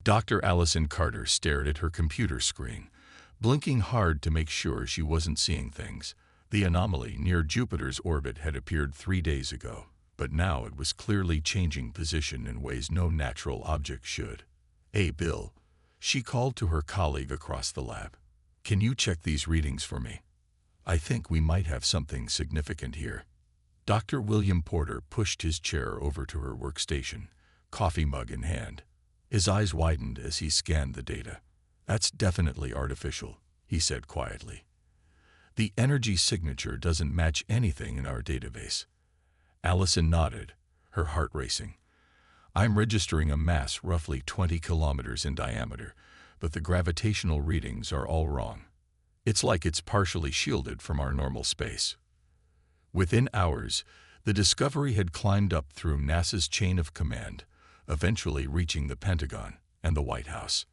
Dr. Allison Carter stared at her computer screen, blinking hard to make sure she wasn't seeing things. The anomaly near Jupiter's orbit had appeared 3 days ago, but now it was clearly changing position in ways no natural object should. "Hey, Bill," she called to her colleague across the lab. "Can you check these readings for me? I think we might have something significant here." Dr. William Porter pushed his chair over to her workstation, coffee mug in hand. His eyes widened as he scanned the data. "That's definitely artificial," he said quietly. "The energy signature doesn't match anything in our database." Allison nodded, her heart racing. "I'm registering a mass roughly 20 kilometers in diameter, but the gravitational readings are all wrong. It's like it's partially shielded from our normal space." Within hours, the discovery had climbed up through NASA's chain of command, eventually reaching the Pentagon and the White House.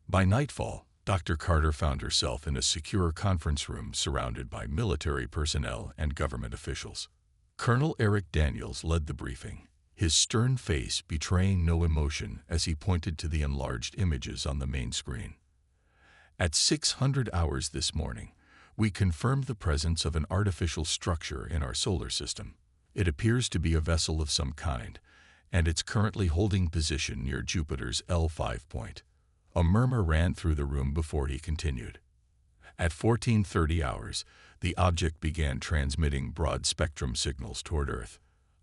By nightfall, Dr. Carter found herself in a secure conference room surrounded by military personnel and government officials. Colonel Eric Daniels led the briefing, his stern face betraying no emotion as he pointed to the enlarged images on the main screen. "At 600 hours this morning, we confirmed the presence of an artificial structure in our solar system. It appears to be a vessel of some kind, and it's currently holding position near Jupiter's L5 point." A murmur ran through the room before he continued. "At 1430 hours, the object began transmitting broad-spectrum signals toward Earth.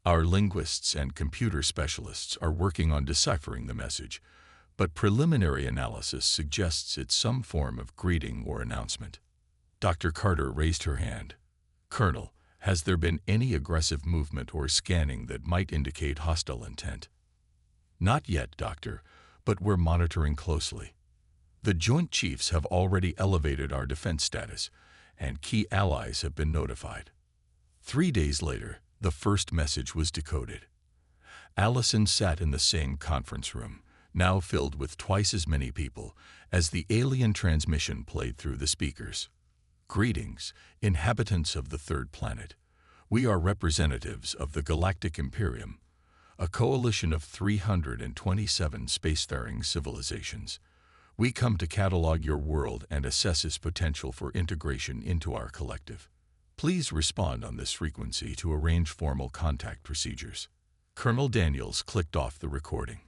Our linguists and computer specialists are working on deciphering the message, but preliminary analysis suggests it's some form of greeting or announcement." Dr. Carter raised her hand. "Colonel, has there been any aggressive movement or scanning that might indicate hostile intent?" "Not yet, Doctor, but we're monitoring closely. The Joint Chiefs have already elevated our defense status, and key allies have been notified." 3 days later, the first message was decoded. Allison sat in the same conference room, now filled with twice as many people, as the alien transmission played through the speakers. "Greetings, inhabitants of the third planet. We are representatives of the Galactic Imperium, a coalition of 327 spacefaring civilizations. We come to catalog your world and assess its potential for integration into our collective. Please respond on this frequency to arrange formal contact procedures." Colonel Daniels clicked off the recording.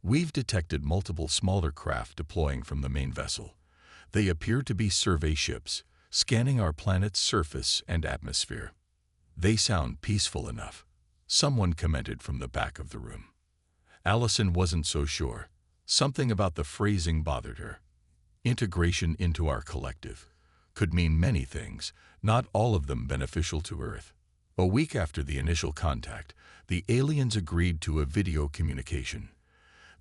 "We've detected multiple smaller craft deploying from the main vessel. They appear to be survey ships, scanning our planet's surface and atmosphere." "They sound peaceful enough," someone commented from the back of the room. Allison wasn't so sure. Something about the phrasing bothered her. Integration into our collective could mean many things, not all of them beneficial to Earth. A week after the initial contact, the aliens agreed to a video communication.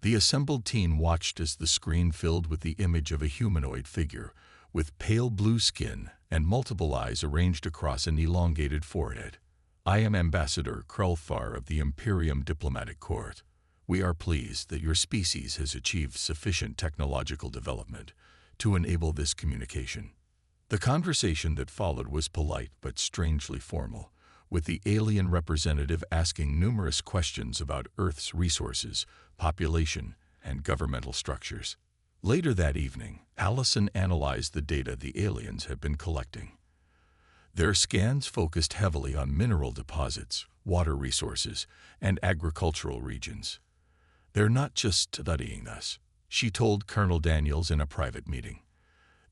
The assembled team watched as the screen filled with the image of a humanoid figure with pale blue skin and multiple eyes arranged across an elongated forehead. "I am Ambassador Krulthar of the Imperium Diplomatic Court. We are pleased that your species has achieved sufficient technological development to enable this communication." The conversation that followed was polite but strangely formal, with the alien representative asking numerous questions about Earth's resources, population, and governmental structures. Later that evening, Allison analyzed the data the aliens had been collecting. Their scans focused heavily on mineral deposits, water resources, and agricultural regions. "They're not just studying us," she told Colonel Daniels in a private meeting.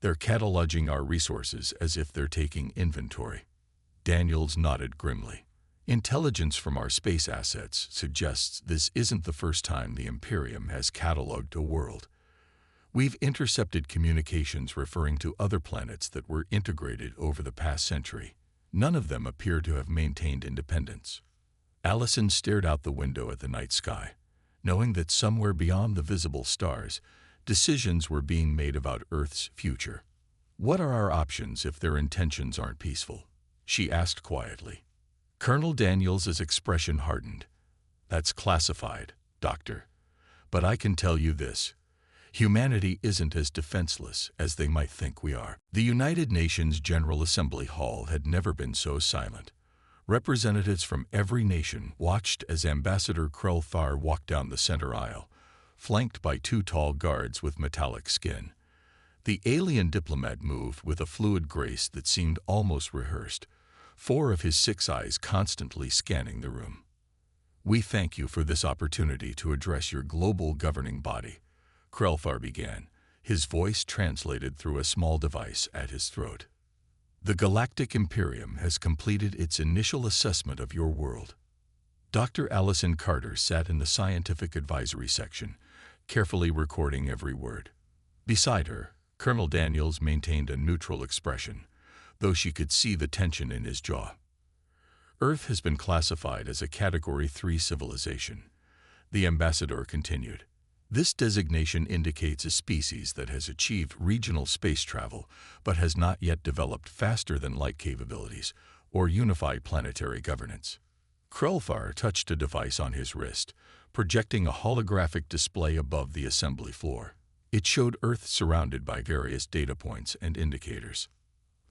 "They're cataloging our resources as if they're taking inventory." Daniels nodded grimly. "Intelligence from our space assets suggests this isn't the first time the Imperium has cataloged a world. We've intercepted communications referring to other planets that were integrated over the past century. None of them appear to have maintained independence." Allison stared out the window at the night sky, knowing that somewhere beyond the visible stars, decisions were being made about Earth's future. "What are our options if their intentions aren't peaceful?" she asked quietly. Colonel Daniels' expression hardened. "That's classified, Doctor. But I can tell you this. Humanity isn't as defenseless as they might think we are." The United Nations General Assembly Hall had never been so silent. Representatives from every nation watched as Ambassador Krulthar walked down the center aisle, flanked by two tall guards with metallic skin. The alien diplomat moved with a fluid grace that seemed almost rehearsed, 4 of his 6 eyes constantly scanning the room. "We thank you for this opportunity to address your global governing body," Krelfar began, his voice translated through a small device at his throat. "The Galactic Imperium has completed its initial assessment of your world." Dr. Allison Carter sat in the scientific advisory section, carefully recording every word. Beside her, Colonel Daniels maintained a neutral expression, though she could see the tension in his jaw. "Earth has been classified as a Category 3 civilization," the ambassador continued. "This designation indicates a species that has achieved regional space travel but has not yet developed faster-than-light capabilities or unified planetary governance." Krelfar touched a device on his wrist, projecting a holographic display above the assembly floor. It showed Earth surrounded by various data points and indicators.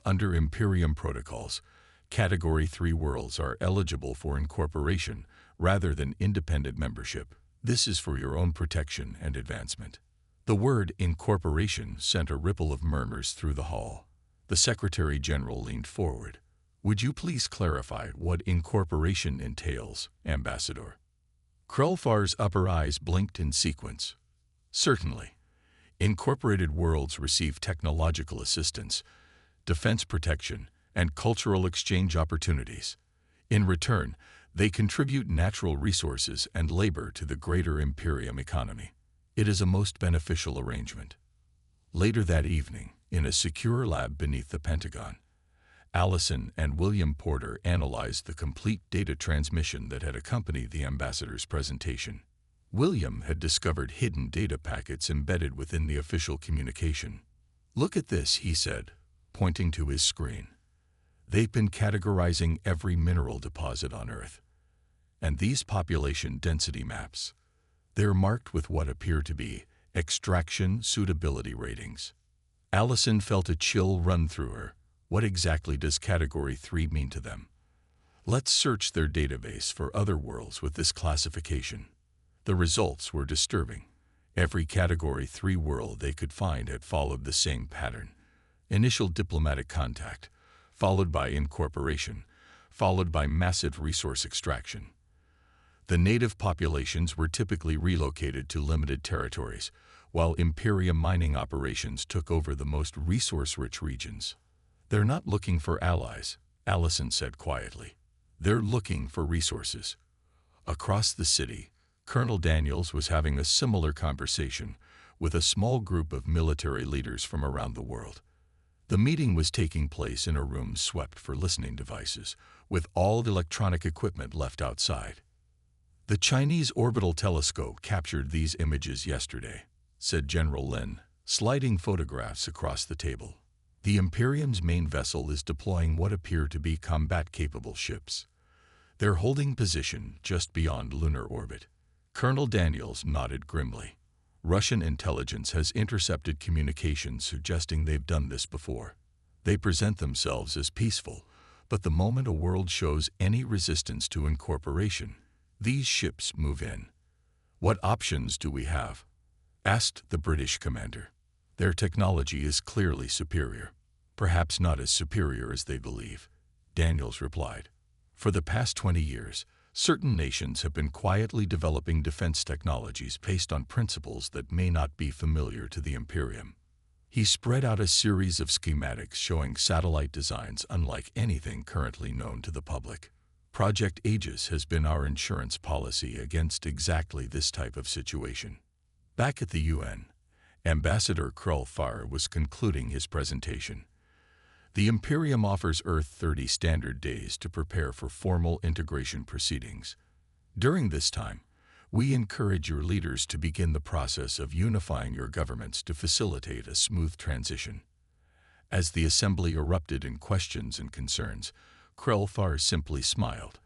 Under Imperium protocols, Category 3 worlds are eligible for incorporation rather than independent membership. This is for your own protection and advancement. The word incorporation sent a ripple of murmurs through the hall. The Secretary General leaned forward. "Would you please clarify what incorporation entails, Ambassador?" Krelfar's upper eyes blinked in sequence. "Certainly. Incorporated worlds receive technological assistance, defense protection, and cultural exchange opportunities. In return, they contribute natural resources and labor to the greater Imperium economy. It is a most beneficial arrangement." Later that evening, in a secure lab beneath the Pentagon, Allison and William Porter analyzed the complete data transmission that had accompanied the ambassador's presentation. William had discovered hidden data packets embedded within the official communication. "Look at this," he said, pointing to his screen. "They've been categorizing every mineral deposit on Earth. And these population density maps, they're marked with what appear to be extraction suitability ratings." Allison felt a chill run through her. What exactly does Category 3 mean to them? Let's search their database for other worlds with this classification. The results were disturbing. Every Category 3 world they could find had followed the same pattern. Initial diplomatic contact, followed by incorporation, followed by massive resource extraction. The native populations were typically relocated to limited territories, while Imperium mining operations took over the most resource-rich regions. "They're not looking for allies," Allison said quietly. "They're looking for resources." Across the city, Colonel Daniels was having a similar conversation with a small group of military leaders from around the world. The meeting was taking place in a room swept for listening devices, with all the electronic equipment left outside. "The Chinese orbital telescope captured these images yesterday," said General Lin, sliding photographs across the table. "The Imperium's main vessel is deploying what appear to be combat-capable ships. They're holding position just beyond lunar orbit." Colonel Daniels nodded grimly. "Russian intelligence has intercepted communications suggesting they've done this before. They present themselves as peaceful, but the moment a world shows any resistance to incorporation, these ships move in." "What options do we have?" asked the British commander. "Their technology is clearly superior. Perhaps not as superior as they believe," Daniels replied. "For the past 20 years, certain nations have been quietly developing defense technologies based on principles that may not be familiar to the Imperium." He spread out a series of schematics showing satellite designs unlike anything currently known to the public. "Project Aegis has been our insurance policy against exactly this type of situation." Back at the UN, Ambassador Krelfar was concluding his presentation. "The Imperium offers Earth 30 standard days to prepare for formal integration proceedings. During this time, we encourage your leaders to begin the process of unifying your governments to facilitate a smooth transition." As the assembly erupted in questions and concerns, Krelfar simply smiled,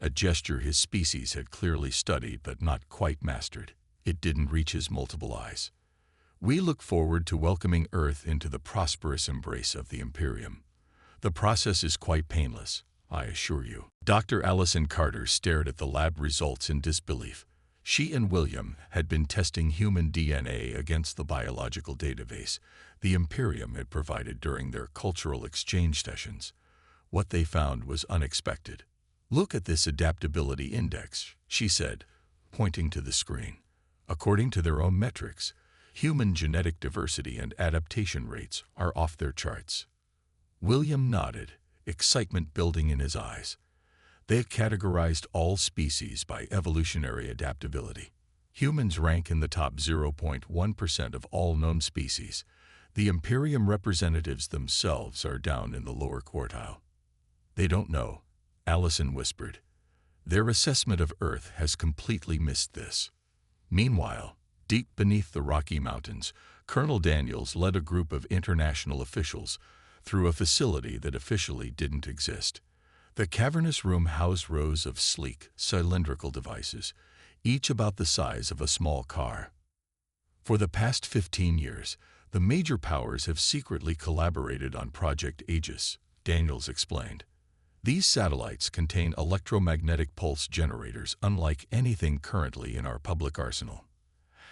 a gesture his species had clearly studied but not quite mastered. It didn't reach his multiple eyes. "We look forward to welcoming Earth into the prosperous embrace of the Imperium. The process is quite painless, I assure you." Dr. Allison Carter stared at the lab results in disbelief. She and William had been testing human DNA against the biological database the Imperium had provided during their cultural exchange sessions. What they found was unexpected. "Look at this adaptability index," she said, pointing to the screen. "According to their own metrics, human genetic diversity and adaptation rates are off their charts." William nodded, excitement building in his eyes. They had categorized all species by evolutionary adaptability. Humans rank in the top 0.1% of all known species. The Imperium representatives themselves are down in the lower quartile. "They don't know," Allison whispered. "Their assessment of Earth has completely missed this." Meanwhile, deep beneath the Rocky Mountains, Colonel Daniels led a group of international officials through a facility that officially didn't exist. The cavernous room housed rows of sleek, cylindrical devices, each about the size of a small car. For the past 15 years, the major powers have secretly collaborated on Project Aegis, Daniels explained. These satellites contain electromagnetic pulse generators unlike anything currently in our public arsenal.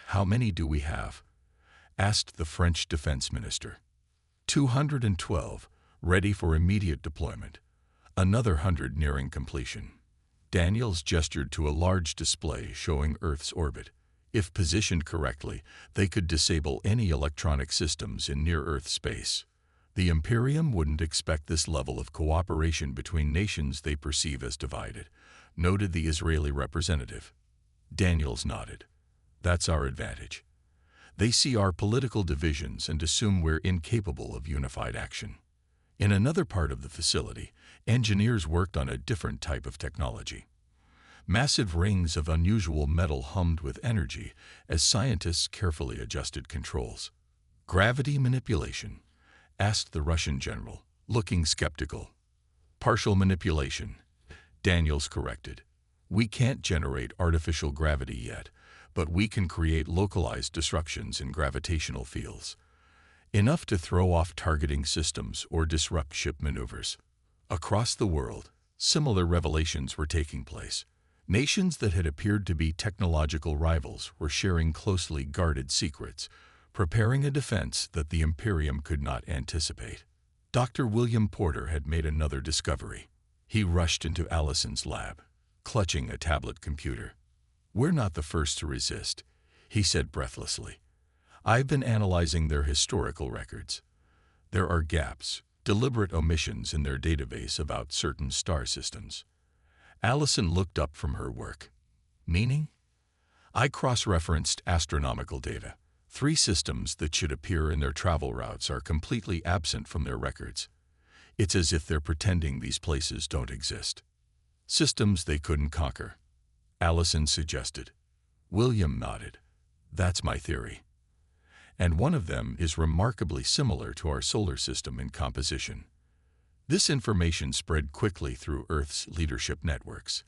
"How many do we have?" asked the French defense minister. 212, ready for immediate deployment. Another 100 nearing completion. Daniels gestured to a large display showing Earth's orbit. If positioned correctly, they could disable any electronic systems in near-Earth space. The Imperium wouldn't expect this level of cooperation between nations they perceive as divided, noted the Israeli representative. Daniels nodded. "That's our advantage. They see our political divisions and assume we're incapable of unified action." In another part of the facility, engineers worked on a different type of technology. Massive rings of unusual metal hummed with energy as scientists carefully adjusted controls. "Gravity manipulation?" asked the Russian general, looking skeptical. "Partial manipulation," Daniels corrected. "We can't generate artificial gravity yet, but we can create localized disruptions in gravitational fields. Enough to throw off targeting systems or disrupt ship maneuvers." Across the world, similar revelations were taking place. Nations that had appeared to be technological rivals were sharing closely guarded secrets, preparing a defense that the Imperium could not anticipate. Dr. William Porter had made another discovery. He rushed into Allison's lab, clutching a tablet computer. "We're not the first to resist," he said breathlessly. "I've been analyzing their historical records. There are gaps, deliberate omissions in their database about certain star systems." Allison looked up from her work. "Meaning?" "I cross-referenced astronomical data. 3 systems that should appear in their travel routes are completely absent from their records. It's as if they're pretending these places don't exist." "Systems they couldn't conquer," Allison suggested. William nodded. "That's my theory. And one of them is remarkably similar to our solar system in composition." This information spread quickly through Earth's leadership networks.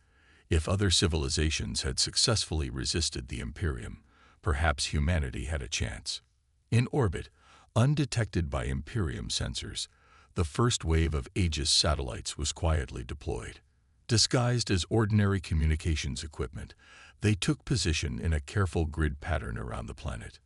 If other civilizations had successfully resisted the Imperium, perhaps humanity had a chance. In orbit, undetected by Imperium sensors, the first wave of Aegis satellites was quietly deployed. Disguised as ordinary communications equipment, they took position in a careful grid pattern around the planet.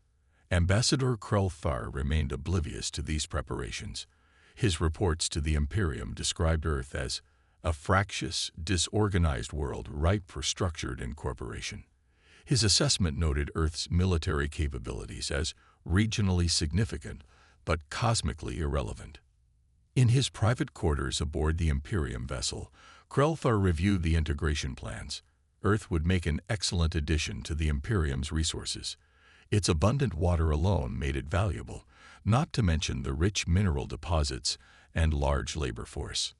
Ambassador Krell-Thar remained oblivious to these preparations. His reports to the Imperium described Earth as a fractious, disorganized world ripe for structured incorporation. His assessment noted Earth's military capabilities as regionally significant but cosmically irrelevant. In his private quarters aboard the Imperium vessel, Krell-Thar reviewed the integration plans. Earth would make an excellent addition to the Imperium's resources. Its abundant water alone made it valuable, not to mention the rich mineral deposits and large labor force.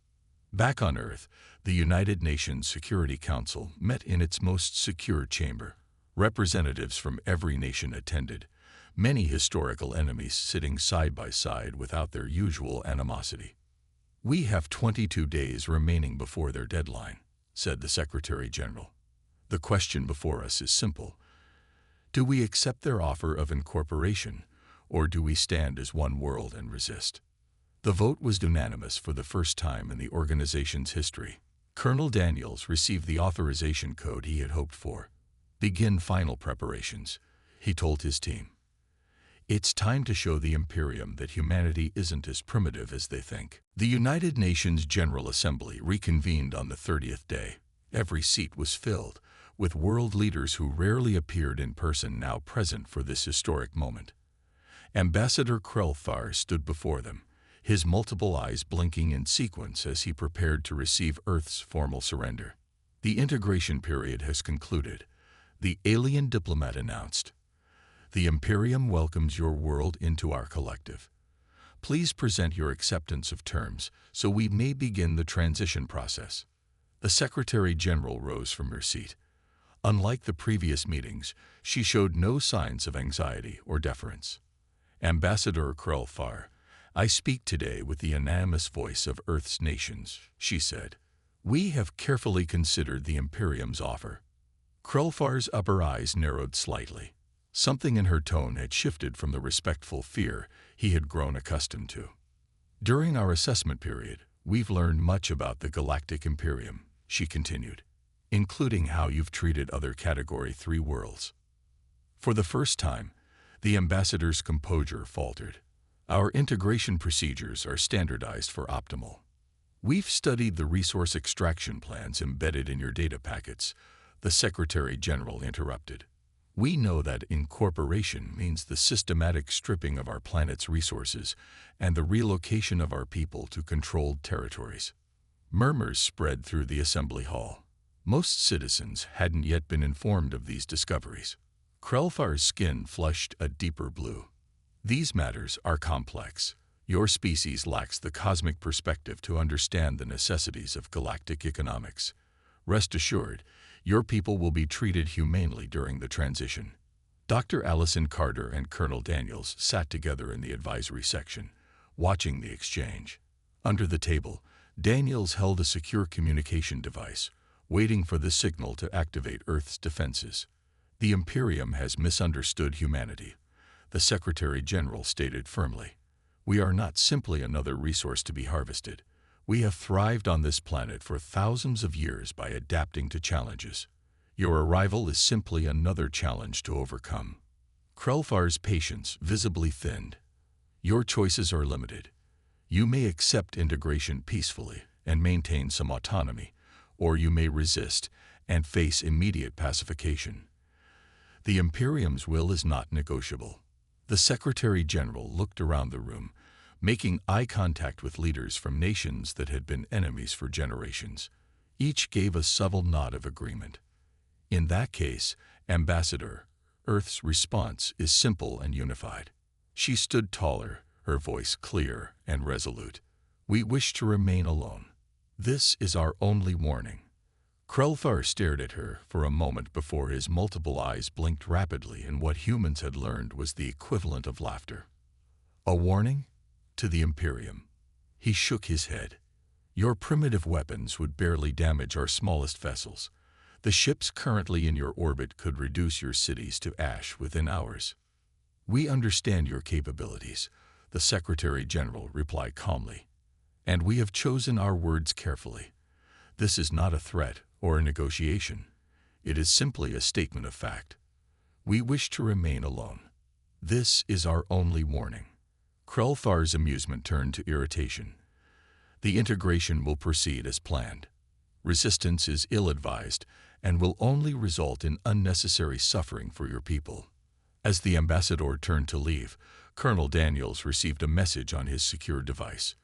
Back on Earth, the United Nations Security Council met in its most secure chamber. Representatives from every nation attended, many historical enemies sitting side by side without their usual animosity. "We have 22 days remaining before their deadline," said the Secretary General. "The question before us is simple. Do we accept their offer of incorporation, or do we stand as one world and resist?" The vote was unanimous for the first time in the organization's history. Colonel Daniels received the authorization code he had hoped for. Begin final preparations, he told his team. It's time to show the Imperium that humanity isn't as primitive as they think. The United Nations General Assembly reconvened on the 30th day. Every seat was filled, with world leaders who rarely appeared in person now present for this historic moment. Ambassador Krelthar stood before them, his multiple eyes blinking in sequence as he prepared to receive Earth's formal surrender. The integration period has concluded, the alien diplomat announced. The Imperium welcomes your world into our collective. Please present your acceptance of terms so we may begin the transition process. The Secretary General rose from her seat. Unlike the previous meetings, she showed no signs of anxiety or deference. Ambassador Krelthar, I speak today with the unanimous voice of Earth's nations, she said. We have carefully considered the Imperium's offer. Krelthar's upper eyes narrowed slightly. Something in her tone had shifted from the respectful fear he had grown accustomed to. During our assessment period, we've learned much about the Galactic Imperium, she continued, including how you've treated other Category 3 worlds. For the first time, the ambassador's composure faltered. Our integration procedures are standardized for optimal. We've studied the resource extraction plans embedded in your data packets, the Secretary General interrupted. We know that incorporation means the systematic stripping of our planet's resources and the relocation of our people to controlled territories. Murmurs spread through the assembly hall. Most citizens hadn't yet been informed of these discoveries. Krelthar's skin flushed a deeper blue. These matters are complex. Your species lacks the cosmic perspective to understand the necessities of galactic economics. Rest assured, your people will be treated humanely during the transition. Dr. Allison Carter and Colonel Daniels sat together in the advisory section, watching the exchange. Under the table, Daniels held a secure communication device, waiting for the signal to activate Earth's defenses. The Imperium has misunderstood humanity, the Secretary General stated firmly. We are not simply another resource to be harvested. We have thrived on this planet for thousands of years by adapting to challenges. Your arrival is simply another challenge to overcome. Krelthar's patience visibly thinned. Your choices are limited. You may accept integration peacefully and maintain some autonomy, or you may resist and face immediate pacification. The Imperium's will is not negotiable. The Secretary General looked around the room, making eye contact with leaders from nations that had been enemies for generations. Each gave a subtle nod of agreement. In that case, Ambassador, Earth's response is simple and unified. She stood taller, her voice clear and resolute. We wish to remain alone. This is our only warning. Krelthar stared at her for a moment before his multiple eyes blinked rapidly in what humans had learned was the equivalent of laughter. A warning? To the Imperium. He shook his head. Your primitive weapons would barely damage our smallest vessels. The ships currently in your orbit could reduce your cities to ash within hours. We understand your capabilities, the Secretary General replied calmly. And we have chosen our words carefully. This is not a threat or a negotiation. It is simply a statement of fact. We wish to remain alone. This is our only warning. Krelthar's amusement turned to irritation. The integration will proceed as planned. Resistance is ill-advised and will only result in unnecessary suffering for your people. As the ambassador turned to leave, Colonel Daniels received a message on his secure device.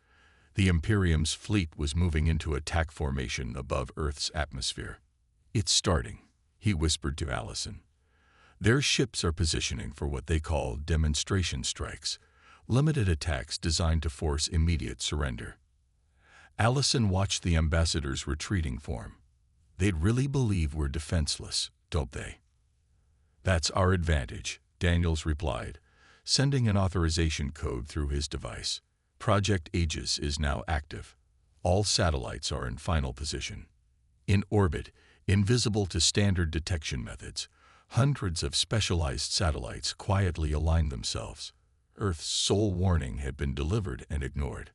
The Imperium's fleet was moving into attack formation above Earth's atmosphere. It's starting, he whispered to Allison. Their ships are positioning for what they call demonstration strikes, limited attacks designed to force immediate surrender. Allison watched the ambassador's retreating form. They'd really believe we're defenseless, don't they? That's our advantage, Daniels replied, sending an authorization code through his device. Project Aegis is now active. All satellites are in final position. In orbit, invisible to standard detection methods, hundreds of specialized satellites quietly align themselves. Earth's sole warning had been delivered and ignored.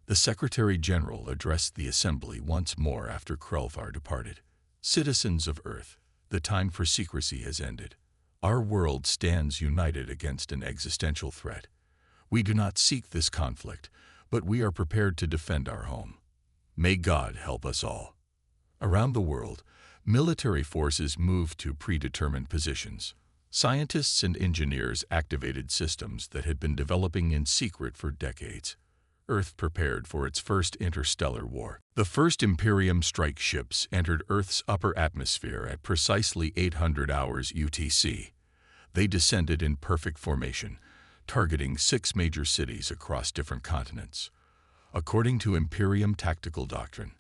The Secretary General addressed the Assembly once more after Krelthar departed. Citizens of Earth, The time for secrecy has ended. Our world stands united against an existential threat. We do not seek this conflict, but we are prepared to defend our home. May God help us all. Around the world, military forces moved to predetermined positions. Scientists and engineers activated systems that had been developing in secret for decades. Earth prepared for its first interstellar war. The first Imperium strike ships entered Earth's upper atmosphere at precisely 800 hours UTC. They descended in perfect formation, targeting 6 major cities across different continents. According to Imperium tactical doctrine,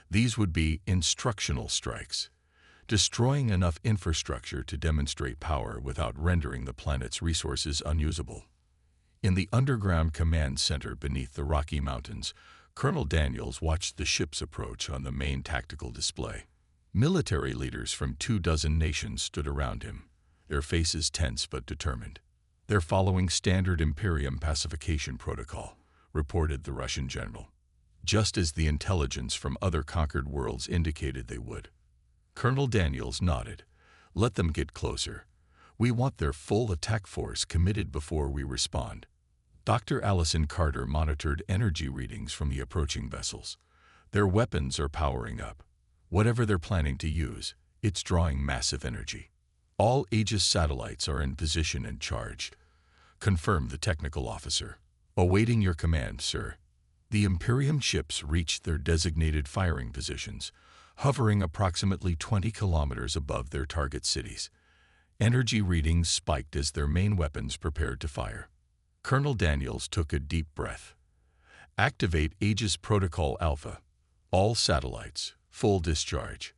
these would be instructional strikes, destroying enough infrastructure to demonstrate power without rendering the planet's resources unusable. In the underground command center beneath the Rocky Mountains, Colonel Daniels watched the ships approach on the main tactical display. Military leaders from 24 nations stood around him, their faces tense but determined. "They're following standard Imperium pacification protocol," reported the Russian general, just as the intelligence from other conquered worlds indicated they would. Colonel Daniels nodded. "Let them get closer. We want their full attack force committed before we respond." Dr. Allison Carter monitored energy readings from the approaching vessels. Their weapons are powering up. Whatever they're planning to use, it's drawing massive energy. "All Aegis satellites are in position and charged," confirmed the technical officer. "Awaiting your command, sir." The Imperium ships reached their designated firing positions, hovering approximately 20 kilometers above their target cities. Energy readings spiked as their main weapons prepared to fire. Colonel Daniels took a deep breath. "Activate Aegis Protocol Alpha. All satellites, full discharge."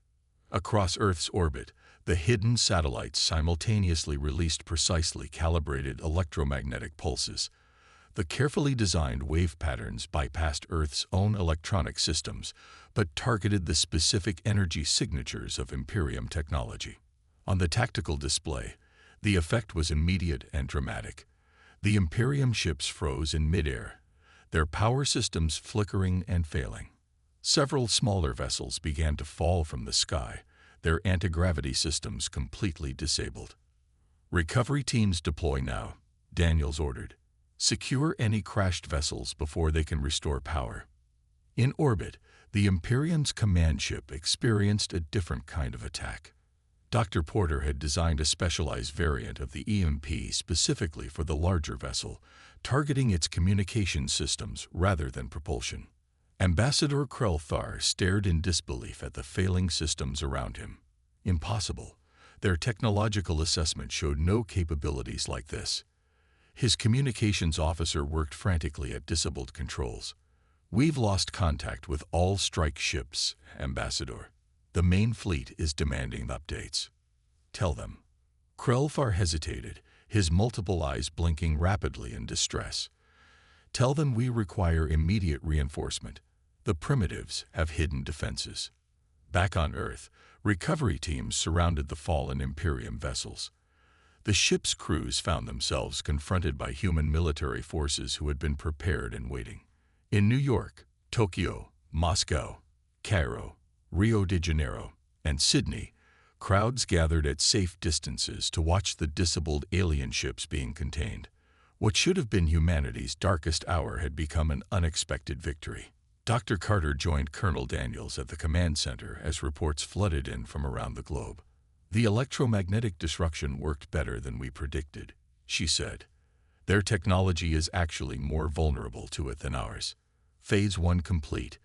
Across Earth's orbit, the hidden satellites simultaneously released precisely calibrated electromagnetic pulses. The carefully designed wave patterns bypassed Earth's own electronic systems, but targeted the specific energy signatures of Imperium technology. On the tactical display, the effect was immediate and dramatic. The Imperium ships froze in midair, their power systems flickering and failing. Several smaller vessels began to fall from the sky, their anti-gravity systems completely disabled. "Recovery teams deploy now," Daniels ordered. "Secure any crashed vessels before they can restore power." In orbit, the Imperium's command ship experienced a different kind of attack. Dr. Porter had designed a specialized variant of the EMP specifically for the larger vessel, targeting its communication systems rather than propulsion. Ambassador Krell stared in disbelief at the failing systems around him. Impossible. Their technological assessment showed no capabilities like this. His communications officer worked frantically at disabled controls. "We've lost contact with all strike ships, Ambassador. The main fleet is demanding updates." "Tell them." Krell hesitated, his multiple eyes blinking rapidly in distress. "Tell them we require immediate reinforcement. The primitives have hidden defenses." Back on Earth, recovery teams surrounded the fallen Imperium vessels. The ship's crews found themselves confronted by human military forces who had been prepared and waiting. In New York, Tokyo, Moscow, Cairo, Rio de Janeiro, and Sydney, crowds gathered at safe distances to watch the disabled alien ships being contained. What should have been humanity's darkest hour had become an unexpected victory. Dr. Carter joined Colonel Daniels at the command center as reports flooded in from around the globe. "The electromagnetic disruption worked better than we predicted," she said. "Their technology is actually more vulnerable to it than ours." "Phase 1 complete,"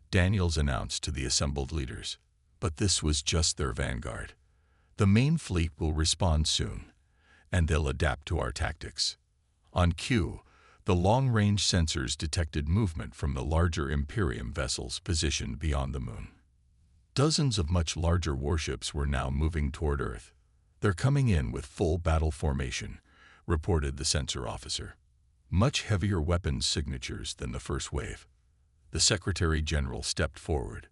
Daniels announced to the assembled leaders. But this was just their vanguard. "The main fleet will respond soon, and they'll adapt to our tactics." On cue, the long-range sensors detected movement from the larger Imperium vessels positioned beyond the moon. Dozens of much larger warships were now moving toward Earth. "They're coming in with full battle formation," reported the sensor officer. "Much heavier weapons signatures than the first wave." The Secretary General stepped forward.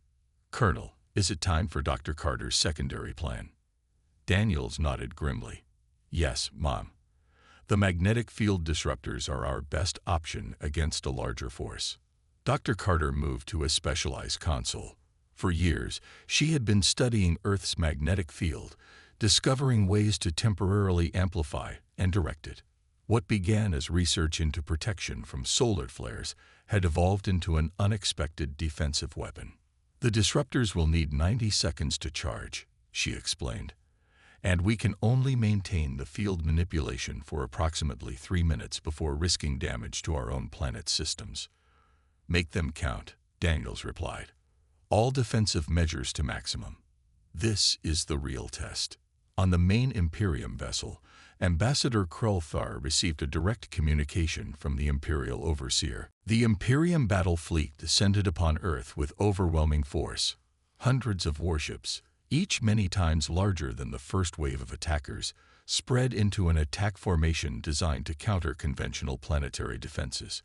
"Colonel, is it time for Dr. Carter's secondary plan?" Daniels nodded grimly. "Yes, Mom. The magnetic field disruptors are our best option against a larger force." Dr. Carter moved to a specialized console. For years, she had been studying Earth's magnetic field, discovering ways to temporarily amplify and direct it. What began as research into protection from solar flares had evolved into an unexpected defensive weapon. "The disruptors will need 90 seconds to charge," she explained, "and we can only maintain the field manipulation for approximately 3 minutes before risking damage to our own planet's systems." "Make them count," Daniels replied. "All defensive measures to maximum. This is the real test." On the main Imperium vessel, Ambassador Krulthar received a direct communication from the Imperial Overseer. The Imperium battle fleet descended upon Earth with overwhelming force. Hundreds of warships, each many times larger than the first wave of attackers, spread into an attack formation designed to counter conventional planetary defenses.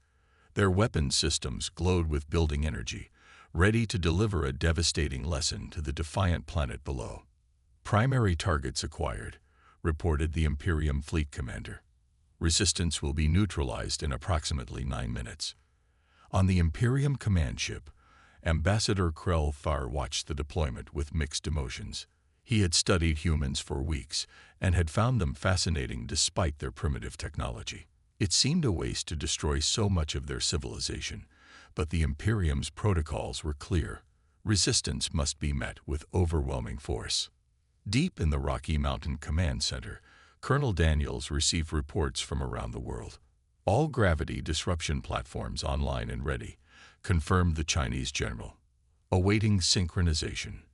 Their weapons systems glowed with building energy, ready to deliver a devastating lesson to the defiant planet below. "Primary targets acquired," reported the Imperium fleet commander. "Resistance will be neutralized in approximately 9 minutes." On the Imperium command ship, Ambassador Krulthar watched the deployment with mixed emotions. He had studied humans for weeks and had found them fascinating despite their primitive technology. It seemed a waste to destroy so much of their civilization, but the Imperium's protocols were clear. Resistance must be met with overwhelming force. Deep in the Rocky Mountain Command Center, Colonel Daniels received reports from around the world. "All gravity disruption platforms online and ready," confirmed the Chinese general. "Awaiting synchronization."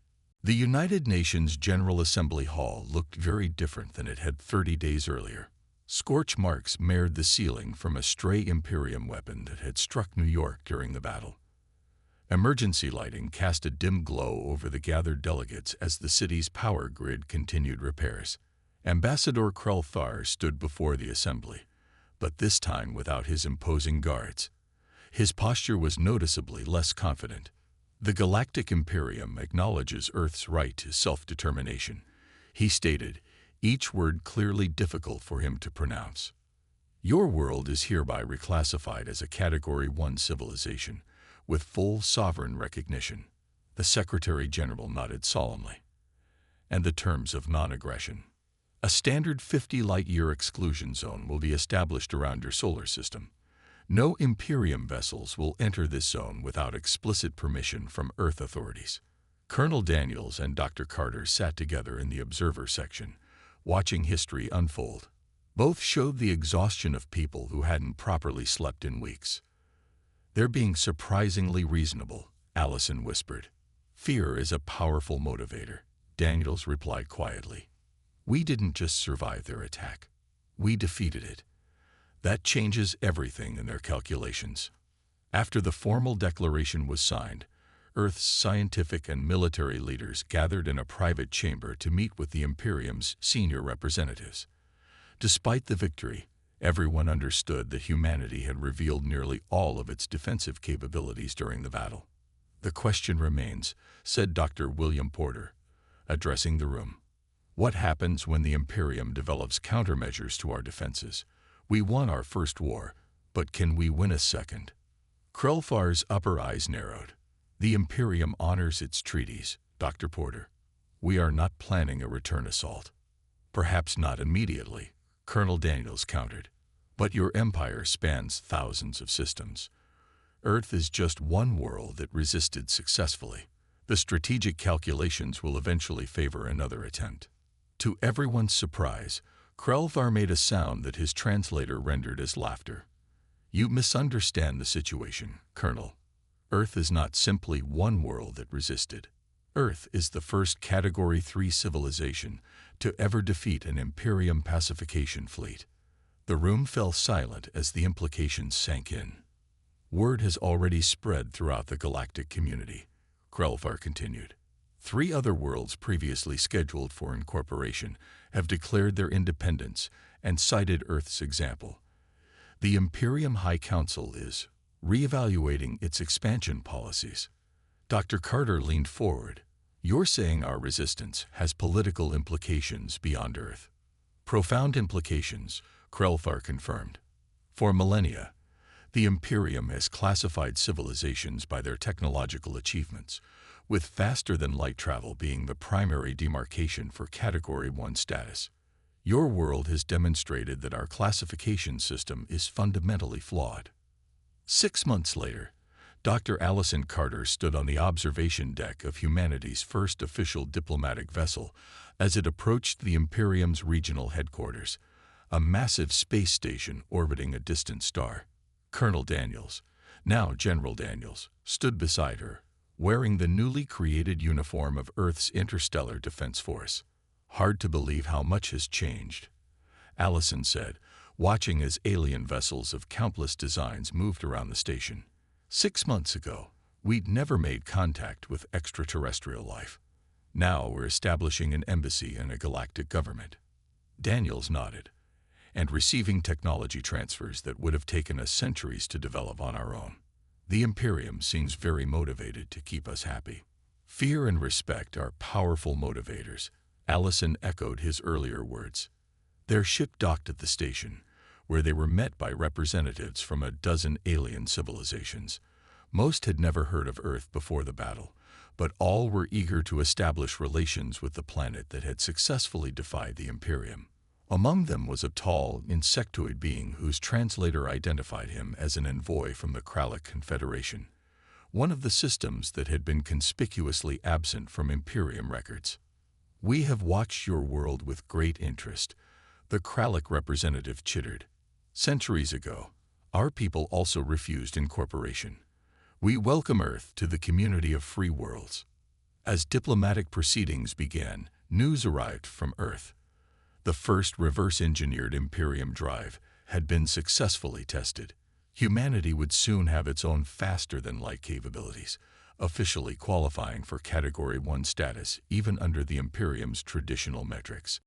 The United Nations General Assembly Hall looked very different than it had 30 days earlier. Scorch marks marred the ceiling from a stray Imperium weapon that had struck New York during the battle. Emergency lighting cast a dim glow over the gathered delegates as the city's power grid continued repairs. Ambassador Krulthar stood before the assembly, but this time without his imposing guards. His posture was noticeably less confident. "The Galactic Imperium acknowledges Earth's right to self-determination," he stated, each word clearly difficult for him to pronounce. "Your world is hereby reclassified as a Category 1 civilization, with full sovereign recognition." The Secretary General nodded solemnly. "And the terms of non-aggression. A standard 50 light-year exclusion zone will be established around your solar system. No Imperium vessels will enter this zone without explicit permission from Earth authorities." Colonel Daniels and Dr. Carter sat together in the observer section, watching history unfold. Both showed the exhaustion of people who hadn't properly slept in weeks. "They're being surprisingly reasonable," Allison whispered. "Fear is a powerful motivator," Daniels replied quietly. "We didn't just survive their attack. We defeated it. That changes everything in their calculations." After the formal declaration was signed, Earth's scientific and military leaders gathered in a private chamber to meet with the Imperium's senior representatives. Despite the victory, everyone understood that humanity had revealed nearly all of its defensive capabilities during the battle. "The question remains," said Dr. William Porter, addressing the room. "What happens when the Imperium develops countermeasures to our defenses? We won our first war, but can we win a second?" Krulthar's upper eyes narrowed. "The Imperium honors its treaties, Dr. Porter. We are not planning a return assault." "Perhaps not immediately," Colonel Daniels countered. "But your empire spans thousands of systems. Earth is just one world that resisted successfully. The strategic calculations will eventually favor another attempt." To everyone's surprise, Krulthar made a sound that his translator rendered as laughter. "You misunderstand the situation, Colonel. Earth is not simply one world that resisted. Earth is the first Category 3 civilization to ever defeat an Imperium pacification fleet." The room fell silent as the implications sank in. "Word has already spread throughout the galactic community," Krulthar continued. 3 other worlds previously scheduled for incorporation have declared their independence and cited Earth's example. The Imperium High Council is reevaluating its expansion policies. Dr. Carter leaned forward. "You're saying our resistance has political implications beyond Earth?" "Profound implications," Krulthar confirmed. "For millennia, the Imperium has classified civilizations by their technological achievements, with faster-than-light travel being the primary demarcation for Category 1 status. Your world has demonstrated that our classification system is fundamentally flawed. 6 months later, Dr. Allison Carter stood on the observation deck of humanity's first official diplomatic vessel as it approached the Imperium's regional headquarters, a massive space station orbiting a distant star. Colonel Daniels, now General Daniels, stood beside her, wearing the newly created uniform of Earth's Interstellar Defense Force. "Hard to believe how much has changed," Allison said, watching as alien vessels of countless designs moved around the station. 6 months ago, we'd never made contact with extraterrestrial life. Now we're establishing an embassy and a galactic government. Daniels nodded, and receiving technology transfers that would have taken us centuries to develop on our own. The Imperium seems very motivated to keep us happy. Fear and respect are powerful motivators, Allison echoed his earlier words. Their ship docked at the station, where they were met by representatives from a dozen alien civilizations. Most had never heard of Earth before the battle, but all were eager to establish relations with the planet that had successfully defied the Imperium. Among them was a tall, insectoid being whose translator identified him as an envoy from the Galactic Confederation, one of the systems that had been conspicuously absent from Imperium records. "We have watched your world with great interest," the Galactic representative chittered. "Centuries ago, our people also refused incorporation. We welcome Earth to the community of free worlds." As diplomatic proceedings began, news arrived from Earth. The first reverse-engineered Imperium drive had been successfully tested. Humanity would soon have its own faster-than-light capabilities, officially qualifying for Category 1 status even under the Imperium's traditional metrics.